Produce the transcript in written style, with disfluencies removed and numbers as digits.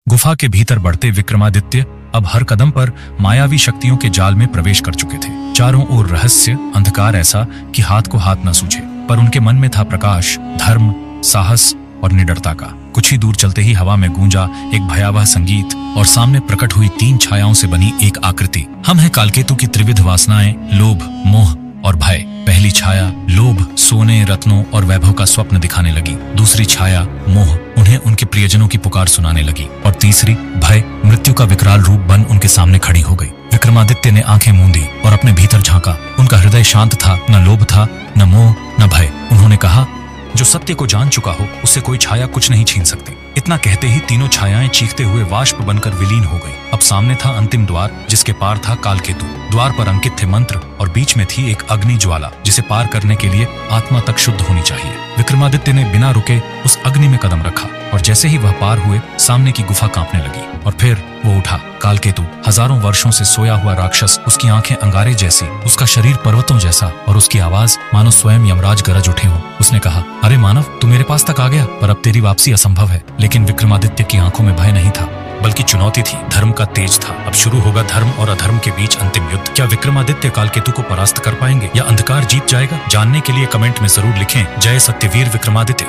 गुफा के भीतर बढ़ते विक्रमादित्य अब हर कदम पर मायावी शक्तियों के जाल में प्रवेश कर चुके थे। चारों ओर रहस्य, अंधकार ऐसा कि हाथ को हाथ न सूझे, पर उनके मन में था प्रकाश, धर्म, साहस और निडरता का। कुछ ही दूर चलते ही हवा में गूंजा एक भयावह संगीत और सामने प्रकट हुई 3 छायाओं से बनी एक आकृति। हम हैं कालकेतु की त्रिविध वासनाएं, लोभ, मोह और भय। पहली छाया लोभ सोने, रत्नों और वैभव का स्वप्न दिखाने लगी। दूसरी छाया मोह उन्हें उनके प्रियजनों की पुकार सुनाने लगी और तीसरी भय मृत्यु का विकराल रूप बन उनके सामने खड़ी हो गई। विक्रमादित्य ने आंखें मूंदी और अपने भीतर झांका। उनका हृदय शांत था, न लोभ था, न मोह, न भय। उन्होंने कहा, जो सत्य को जान चुका हो उससे कोई छाया कुछ नहीं छीन सकती। इतना कहते ही तीनों छायाएं चीखते हुए वाष्प बनकर विलीन हो गई। अब सामने था अंतिम द्वार, जिसके पार था कालकेतु। द्वार पर अंकित थे मंत्र और बीच में थी एक अग्नि ज्वाला, जिसे पार करने के लिए आत्मा तक शुद्ध होनी चाहिए। विक्रमादित्य ने बिना रुके उस अग्नि में कदम रखा और जैसे ही वह पार हुए, सामने की गुफा कांपने लगी और फिर वो उठा। कालकेतु हजारों वर्षों से सोया हुआ राक्षस, उसकी आंखें अंगारे जैसी, उसका शरीर पर्वतों जैसा और उसकी आवाज मानो स्वयं यमराज गरज उठे हों। उसने कहा, अरे मानव, तू मेरे पास तक आ गया, पर अब तेरी वापसी असंभव है। लेकिन विक्रमादित्य की आंखों में भय नहीं था, बल्कि चुनौती थी, धर्म का तेज था। अब शुरू होगा धर्म और अधर्म के बीच अंतिम युद्ध। क्या विक्रमादित्य कालकेतु को परास्त कर पाएंगे या अंधकार जीत जाएगा? जानने के लिए कमेंट में जरूर लिखें, जय सत्यवीर विक्रमादित्य।